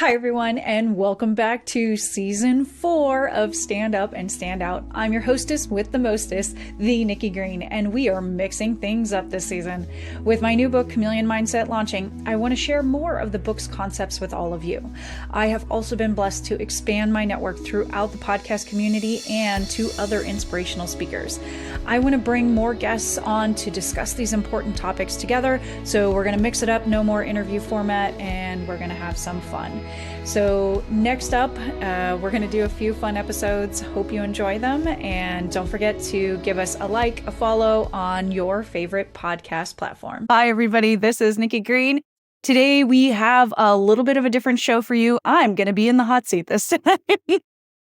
Hi, everyone, and welcome back to season 4 of Stand Up and Stand Out. I'm your hostess with the mostest, the Nikki Green, and we are mixing things up this season. With my new book, Chameleon Mindset, launching, I want to share more of the book's concepts with all of you. I have also been blessed to expand my network throughout the podcast community and to other inspirational speakers. I want to bring more guests on to discuss these important topics together, so we're going to mix it up, no more interview format, and we're going to have some fun. So next up, we're going to do a few fun episodes. Hope you enjoy them. And don't forget to give us a like, a follow on your favorite podcast platform. Hi, everybody. This is Nikki Green. Today, we have a little bit of a different show for you. I'm going to be in the hot seat this time.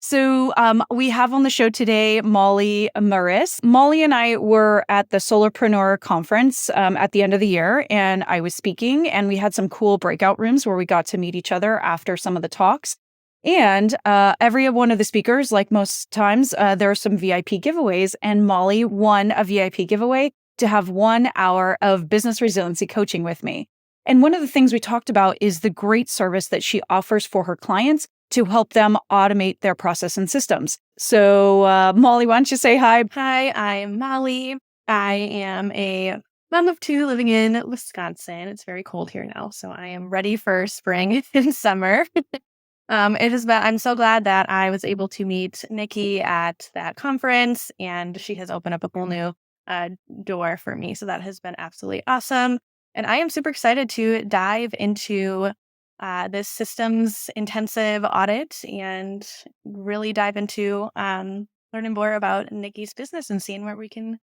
So we have on the show today Molly Mariss. Molly and I were at the Solarpreneur conference at the end of the year, and I was speaking, and we had some cool breakout rooms where we got to meet each other after some of the talks. And every one of the speakers, like most times, there are some VIP giveaways, and Molly won a VIP giveaway to have 1 hour of business resiliency coaching with me. And one of the things we talked about is the great service that she offers for her clients to help them automate their process and systems. So, Molly, why don't you say hi? Hi, I'm Molly. I am a mom of 2 living in Wisconsin. It's very cold here now, so I am ready for spring and summer. I'm so glad that I was able to meet Nikki at that conference, and she has opened up a whole new door for me. So that has been absolutely awesome. And I am super excited to dive into this systems intensive audit and really dive into learning more about Nikki's business and seeing where we can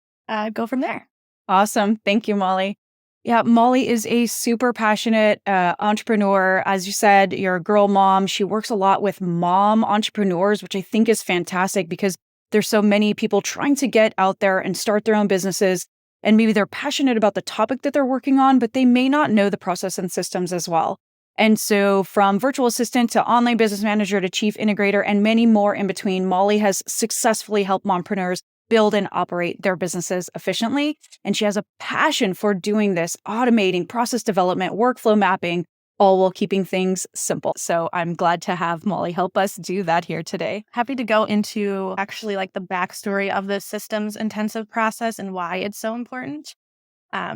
go from there. Awesome. Thank you, Molly. Yeah, Molly is a super passionate entrepreneur. As you said, you're a girl mom. She works a lot with mom entrepreneurs, which I think is fantastic because there's so many people trying to get out there and start their own businesses. And maybe they're passionate about the topic that they're working on, but they may not know the process and systems as well. And so from virtual assistant to online business manager to chief integrator and many more in between, Molly has successfully helped mompreneurs build and operate their businesses efficiently. And she has a passion for doing this, automating process development, workflow mapping, all while keeping things simple. So I'm glad to have Molly help us do that here today. Happy to go into actually like the backstory of the systems intensive process and why it's so important.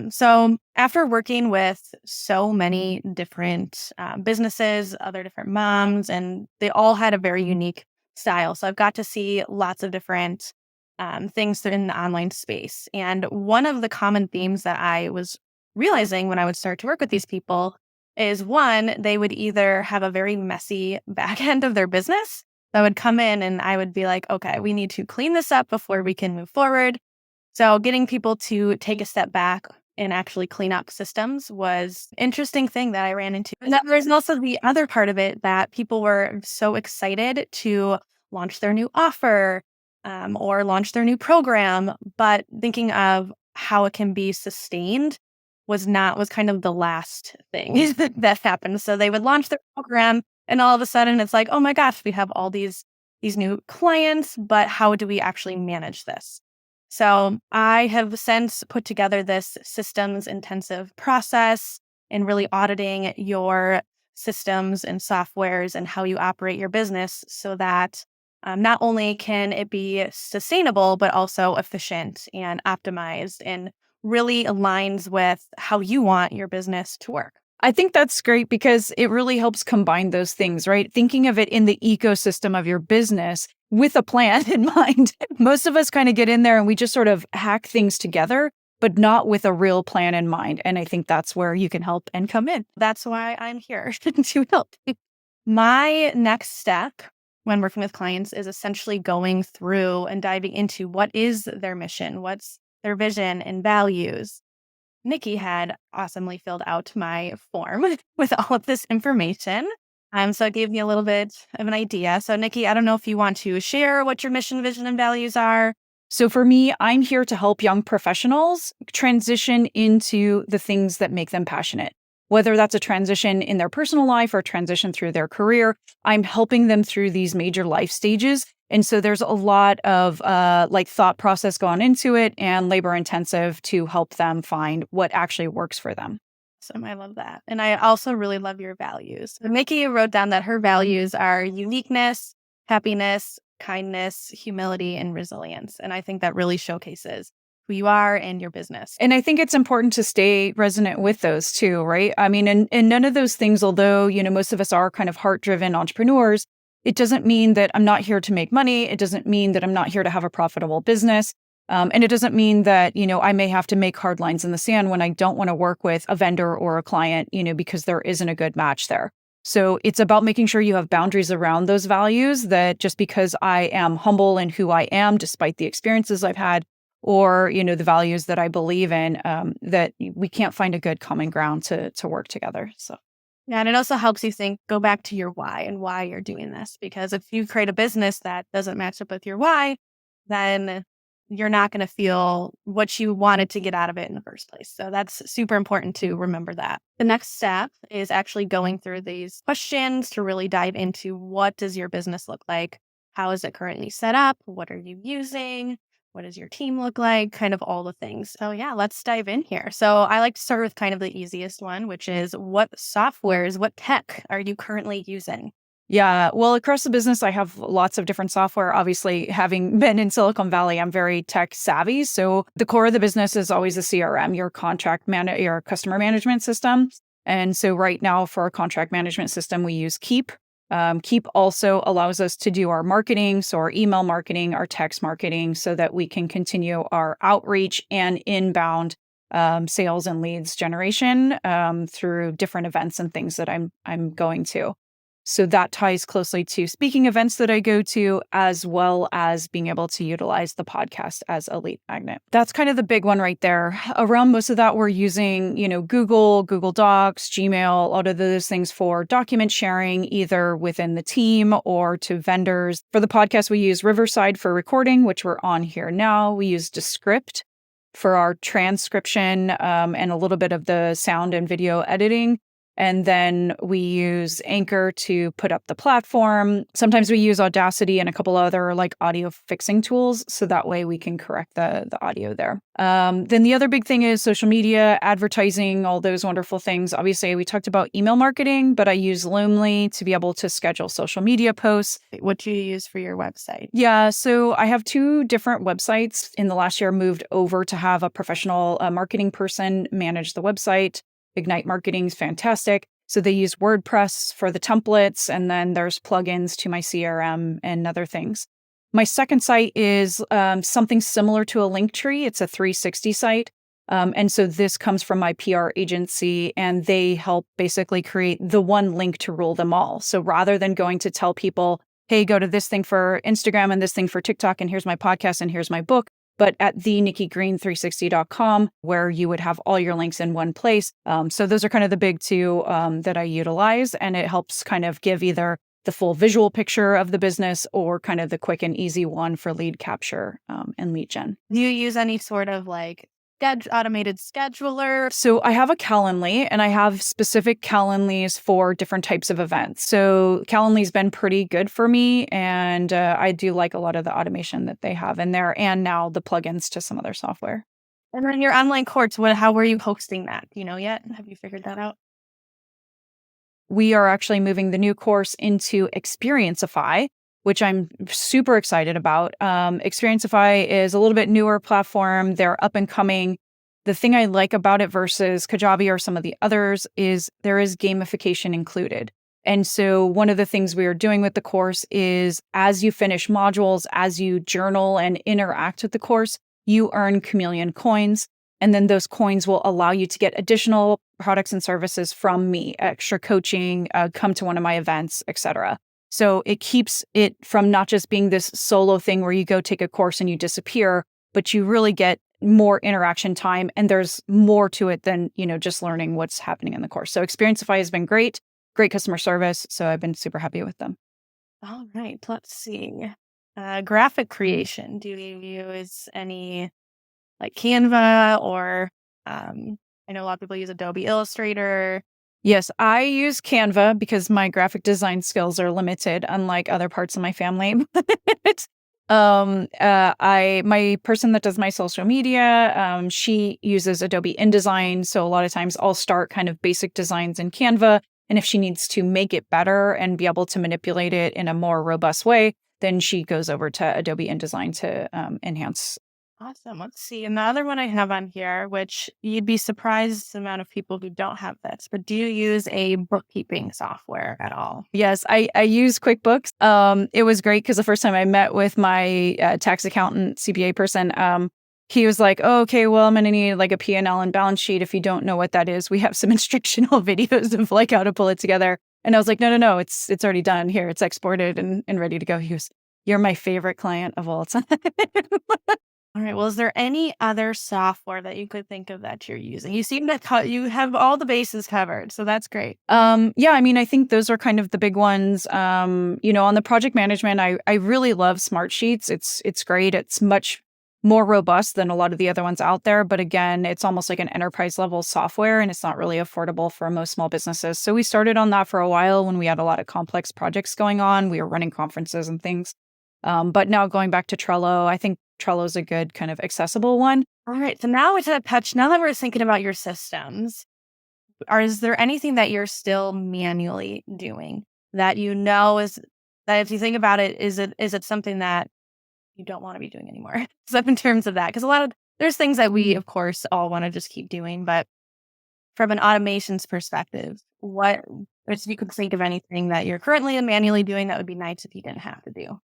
So after working with so many different businesses, other different moms, and they all had a very unique style. So I've got to see lots of different things in the online space. And one of the common themes that I was realizing when I would start to work with these people is one, they would either have a very messy back end of their business that would come in and I would be like, okay, we need to clean this up before we can move forward. So getting people to take a step back and actually clean up systems was an interesting thing that I ran into. And then there's also the other part of it that people were so excited to launch their new offer or launch their new program, but thinking of how it can be sustained was kind of the last thing that happened. So they would launch their program and all of a sudden it's like, oh my gosh, we have all these new clients, but how do we actually manage this? So I have since put together this systems intensive process in really auditing your systems and softwares and how you operate your business so that not only can it be sustainable, but also efficient and optimized and really aligns with how you want your business to work. I think that's great because it really helps combine those things, right? Thinking of it in the ecosystem of your business with a plan in mind. Most of us kind of get in there and we just sort of hack things together, but not with a real plan in mind. And I think that's where you can help and come in. That's why I'm here to help. My next step when working with clients is essentially going through and diving into what is their mission, what's their vision and values. Nikki had awesomely filled out my form with all of this information. So it gave me a little bit of an idea. So Nikki, I don't know if you want to share what your mission, vision, and values are. So for me, I'm here to help young professionals transition into the things that make them passionate. Whether that's a transition in their personal life or transition through their career, I'm helping them through these major life stages. And so there's a lot of thought process going into it and labor intensive to help them find what actually works for them. awesome. I love that. And I also really love your values. Nikki wrote down that her values are uniqueness, happiness, kindness, humility, and resilience. And I think that really showcases who you are and your business. And I think it's important to stay resonant with those too, right? I mean, and none of those things, although, most of us are kind of heart-driven entrepreneurs, it doesn't mean that I'm not here to make money. It doesn't mean that I'm not here to have a profitable business. And it doesn't mean that, I may have to make hard lines in the sand when I don't want to work with a vendor or a client, because there isn't a good match there. So it's about making sure you have boundaries around those values, that just because I am humble in who I am, despite the experiences I've had, or, the values that I believe in, that we can't find a good common ground to work together. So. Yeah, and it also helps you go back to your why and why you're doing this. Because if you create a business that doesn't match up with your why, then you're not going to feel what you wanted to get out of it in the first place. So that's super important to remember that. The next step is actually going through these questions to really dive into what does your business look like? How is it currently set up? What are you using? What does your team look like? Kind of all the things. So yeah, let's dive in here. So I like to start with kind of the easiest one, which is what softwares, what tech are you currently using? Yeah, well, across the business, I have lots of different software. Obviously, having been in Silicon Valley, I'm very tech savvy. So the core of the business is always a CRM, your your customer management system. And so right now for our contract management system, we use Keep. Keep also allows us to do our marketing, so our email marketing, our text marketing, so that we can continue our outreach and inbound sales and leads generation through different events and things that I'm going to. So that ties closely to speaking events that I go to, as well as being able to utilize the podcast as a lead magnet. That's kind of the big one right there. Around most of that, we're using, Google Docs, Gmail, all of those things for document sharing, either within the team or to vendors. For the podcast, we use Riverside for recording, which we're on here now. We use Descript for our transcription and a little bit of the sound and video editing. And then we use Anchor to put up the platform. Sometimes we use Audacity and a couple other audio fixing tools. So that way we can correct the audio there. Then the other big thing is social media, advertising, all those wonderful things. Obviously, we talked about email marketing, but I use Loomly to be able to schedule social media posts. What do you use for your website? Yeah, so I have 2 different websites. In the last year, moved over to have a professional marketing person manage the website. Ignite Marketing is fantastic. So they use WordPress for the templates, and then there's plugins to my CRM and other things. My second site is something similar to a Linktree. It's a 360 site. And so this comes from my PR agency, and they help basically create the one link to rule them all. So rather than going to tell people, hey, go to this thing for Instagram and this thing for TikTok, and here's my podcast and here's my book, but at thenikkigreen360.com, where you would have all your links in one place. So those are kind of the big 2 that I utilize, and it helps kind of give either the full visual picture of the business or kind of the quick and easy one for lead capture and lead gen. Do you use any sort of automated scheduler? So I have a Calendly, and I have specific Calendlys for different types of events. So Calendly's been pretty good for me, and I do like a lot of the automation that they have in there, and now the plugins to some other software. And then your online course, how were you hosting that? Do you know yet? Have you figured that out? We are actually moving the new course into Experienceify, which I'm super excited about. Experienceify is a little bit newer platform. They're up and coming. The thing I like about it versus Kajabi or some of the others is there is gamification included. And so one of the things we are doing with the course is as you finish modules, as you journal and interact with the course, you earn Chameleon coins. And then those coins will allow you to get additional products and services from me, extra coaching, come to one of my events, etc. So it keeps it from not just being this solo thing where you go take a course and you disappear, but you really get more interaction time, and there's more to it than, just learning what's happening in the course. So Experienceify has been great customer service. So I've been super happy with them. All right, let's see. Graphic creation. Do you use any Canva or I know a lot of people use Adobe Illustrator? Yes, I use Canva because my graphic design skills are limited, unlike other parts of my family. My person that does my social media, she uses Adobe InDesign. So a lot of times I'll start kind of basic designs in Canva. And if she needs to make it better and be able to manipulate it in a more robust way, then she goes over to Adobe InDesign to enhance. Awesome. Let's see. And the other one I have on here, which you'd be surprised the amount of people who don't have this, but do you use a bookkeeping software at all? Yes, I use QuickBooks. It was great because the first time I met with my tax accountant, CPA person, he was like, oh, okay, well, I'm going to need like a P&L and balance sheet. If you don't know what that is, we have some instructional videos of like how to pull it together. And I was like, no, it's already done here. It's exported and ready to go. He was, you're my favorite client of all time. All right. Well, is there any other software that you could think of that you're using? You seem to you have all the bases covered, so that's great. Yeah, I mean, I think those are kind of the big ones. On the project management, I really love Smartsheets. It's great. It's much more robust than a lot of the other ones out there. But again, it's almost like an enterprise level software, and it's not really affordable for most small businesses. So we started on that for a while when we had a lot of complex projects going on. We were running conferences and things. But now going back to Trello, I think Trello is a good kind of accessible one. All right. So now now that we're thinking about your systems, is there anything that you're still manually doing that is that if you think about it, is it something that you don't want to be doing anymore? So in terms of that, because there's things that we, of course, all want to just keep doing, but from an automations perspective, if you could think of anything that you're currently manually doing that would be nice if you didn't have to do.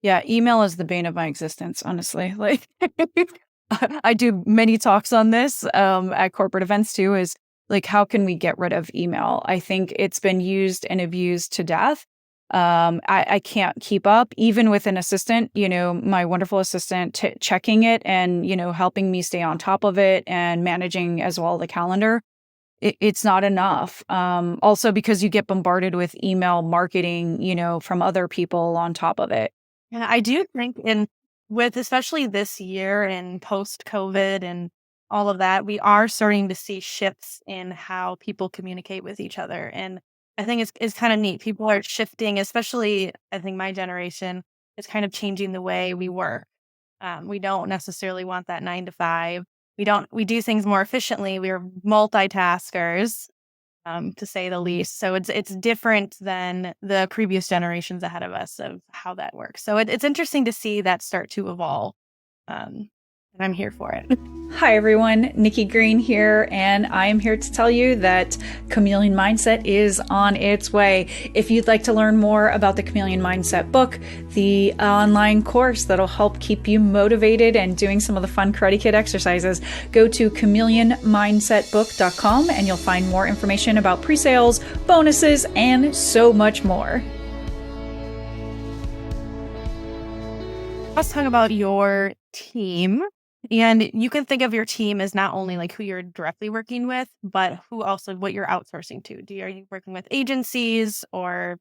Yeah, email is the bane of my existence, honestly. Like, I do many talks on this at corporate events too, is like, how can we get rid of email? I think it's been used and abused to death. I can't keep up, even with an assistant, my wonderful assistant checking it and, helping me stay on top of it and managing as well the calendar. It's not enough. Also, because you get bombarded with email marketing, from other people on top of it. Yeah, I do think with especially this year and post-COVID and all of that, we are starting to see shifts in how people communicate with each other. And I think it's kind of neat. People are shifting, especially I think my generation is kind of changing the way we work. We don't necessarily want that 9 to 5. We do things more efficiently. We're multitaskers. To say the least. So it's different than the previous generations ahead of us of how that works. So it's interesting to see that start to evolve. And I'm here for it. Hi, everyone. Nikki Green here, and I am here to tell you that Chameleon Mindset is on its way. If you'd like to learn more about the Chameleon Mindset book, the online course that'll help keep you motivated and doing some of the fun Karate Kid exercises, go to chameleonmindsetbook.com and you'll find more information about pre-sales, bonuses, and so much more. Let's talk about your team. And you can think of your team as not only like who you're directly working with, but what you're outsourcing to. Are you working with agencies or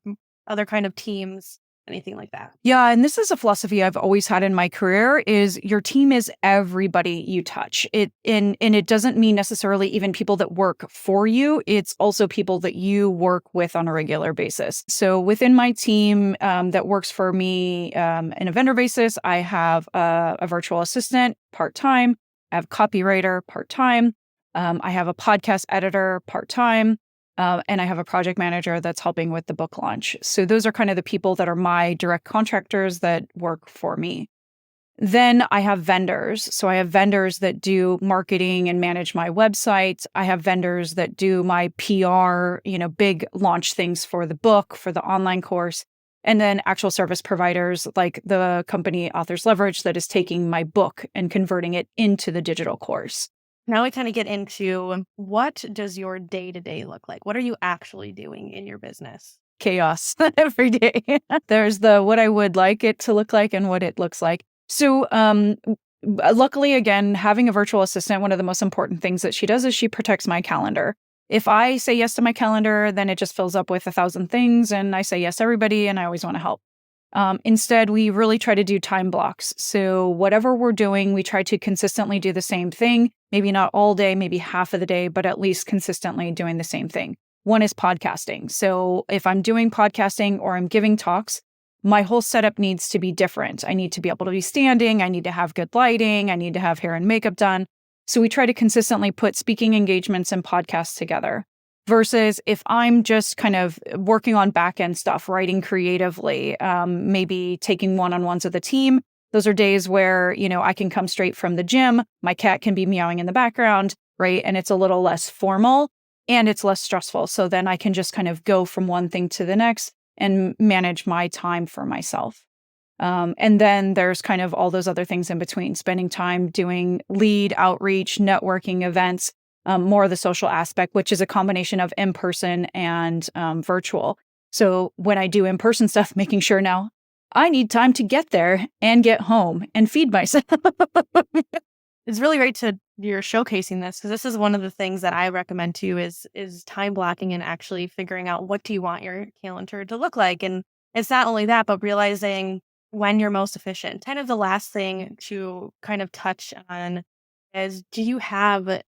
other kind of teams, anything like that? Yeah, and this is a philosophy I've always had in my career is your team is everybody you touch. And it doesn't mean necessarily even people that work for you. It's also people that you work with on a regular basis. So within my team that works for me in a vendor basis, I have a virtual assistant part-time. I have a copywriter part-time. I have a podcast editor part-time. And I have a project manager that's helping with the book launch. So those are kind of the people that are my direct contractors that work for me. Then I have vendors. So I have vendors that do marketing and manage my website. I have vendors that do my PR, big launch things for the book, for the online course. And then actual service providers like the company Authors Leverage that is taking my book and converting it into the digital course. Now we kind of get into what does your day-to-day look like? What are you actually doing in your business? Chaos every day. There's what I would like it to look like and what it looks like. So luckily, again, having a virtual assistant, one of the most important things that she does is she protects my calendar. If I say yes to my calendar, then it just fills up with 1,000 things and I say yes to everybody and I always want to help. Instead, we really try to do time blocks. So whatever we're doing, we try to consistently do the same thing. Maybe not all day, maybe half of the day, but at least consistently doing the same thing. One is podcasting. So if I'm doing podcasting or I'm giving talks, my whole setup needs to be different. I need to be able to be standing. I need to have good lighting. I need to have hair and makeup done. So we try to consistently put speaking engagements and podcasts together. Versus if I'm just kind of working on back-end stuff, writing creatively, maybe taking one-on-ones with the team. Those are days where, I can come straight from the gym. My cat can be meowing in the background, right? And it's a little less formal and it's less stressful. So then I can just kind of go from one thing to the next and manage my time for myself. And then there's kind of all those other things in between, spending time doing lead outreach, networking events, more of the social aspect, which is a combination of in-person and virtual. So when I do in-person stuff, making sure now I need time to get there and get home and feed myself. It's really great you're showcasing this, because this is one of the things that I recommend too is time blocking and actually figuring out what do you want your calendar to look like. And it's not only that, but realizing when you're most efficient. Kind of the last thing to kind of touch on is, do you have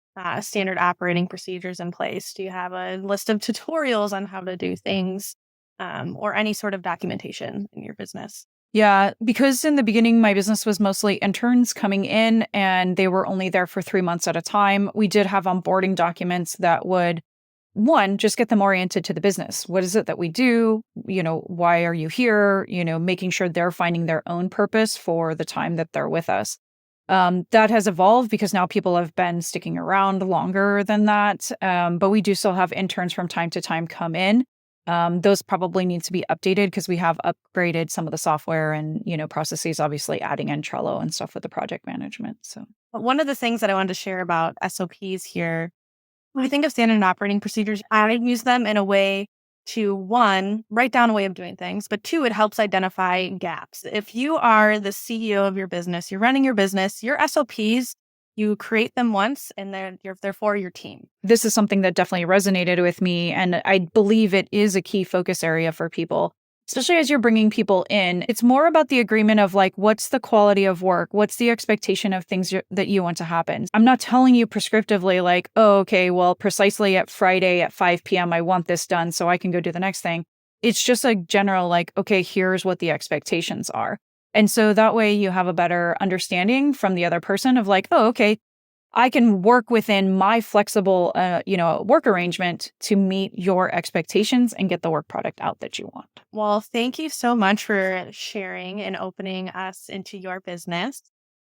standard operating procedures in place? Do you have a list of tutorials on how to do things, or any sort of documentation in your business? Yeah, because in the beginning, my business was mostly interns coming in and they were only there for 3 months at a time. We did have onboarding documents that would, one, just get them oriented to the business. What is it that we do? Why are you here? Making sure they're finding their own purpose for the time that they're with us. That has evolved because now people have been sticking around longer than that. But we do still have interns from time to time come in. Those probably need to be updated because we have upgraded some of the software and, processes, obviously adding in Trello and stuff with the project management. So one of the things that I wanted to share about SOPs here, when I think of standard operating procedures, I use them in a way to, one, write down a way of doing things, but two, it helps identify gaps. If you are the CEO of your business, you're running your business, your SOPs, you create them once and they're for your team. This is something that definitely resonated with me. And I believe it is a key focus area for people, especially as you're bringing people in. It's more about the agreement of like, what's the quality of work? What's the expectation of things that you want to happen? I'm not telling you prescriptively like, oh, okay, well, precisely at Friday at 5 p.m., I want this done so I can go do the next thing. It's just a general like, okay, here's what the expectations are. And so that way you have a better understanding from the other person of like, oh, okay, I can work within my flexible, work arrangement to meet your expectations and get the work product out that you want. Well, thank you so much for sharing and opening us into your business.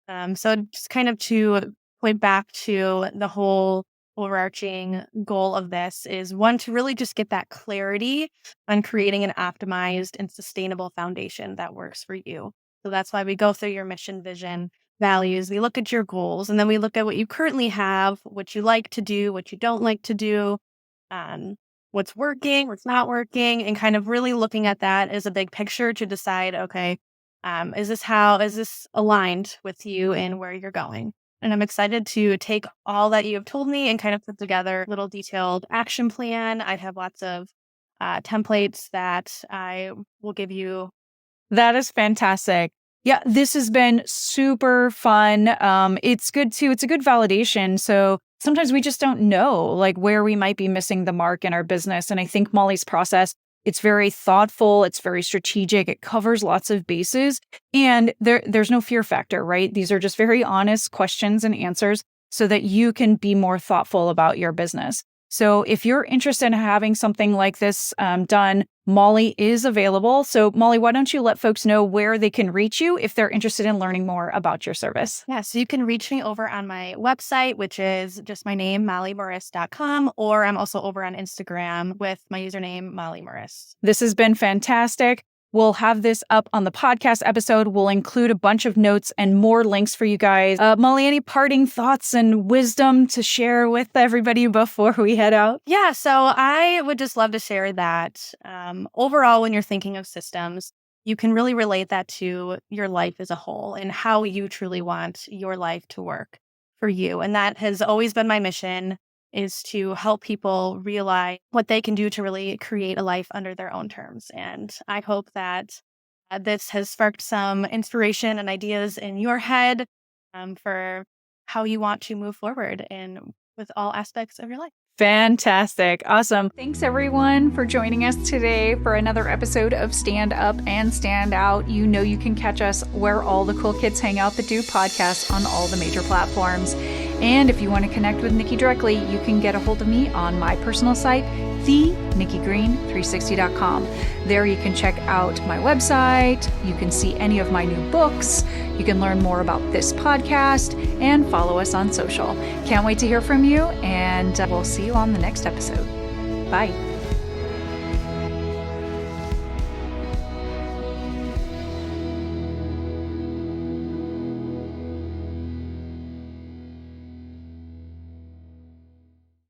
So just kind of to point back to the whole overarching goal of this is, one, to really just get that clarity on creating an optimized and sustainable foundation that works for you. So that's why we go through your mission, vision, values. We look at your goals, and then we look at what you currently have, what you like to do, what you don't like to do, what's working, what's not working, and kind of really looking at that as a big picture to decide, okay, is this aligned with you and where you're going? And I'm excited to take all that you have told me and kind of put together a little detailed action plan. I have lots of templates that I will give you. That is fantastic. Yeah, this has been super fun. It's good too. It's a good validation. So sometimes we just don't know like where we might be missing the mark in our business. And I think Molly's process, it's very thoughtful. It's very strategic. It covers lots of bases and there's no fear factor, right? These are just very honest questions and answers so that you can be more thoughtful about your business. So if you're interested in having something like this done, Molly is available. So Molly, why don't you let folks know where they can reach you if they're interested in learning more about your service? Yeah, so you can reach me over on my website, which is just my name, mollymariss.com, or I'm also over on Instagram with my username, mollymariss. This has been fantastic. We'll have this up on the podcast episode. We'll include a bunch of notes and more links for you guys. Molly, any parting thoughts and wisdom to share with everybody before we head out? Yeah, so I would just love to share that overall, when you're thinking of systems, you can really relate that to your life as a whole and how you truly want your life to work for you. And that has always been my mission, is to help people realize what they can do to really create a life under their own terms. And I hope that this has sparked some inspiration and ideas in your head for how you want to move forward and with all aspects of your life. Fantastic. Awesome. Thanks everyone for joining us today for another episode of Stand Up and Stand Out. You know you can catch us where all the cool kids hang out that do podcasts on all the major platforms. And if you want to connect with Nikki directly, you can get a hold of me on my personal site, thenikkigreen360.com. There you can check out my website, you can see any of my new books, you can learn more about this podcast, and follow us on social. Can't wait to hear from you, and we'll see you on the next episode. Bye.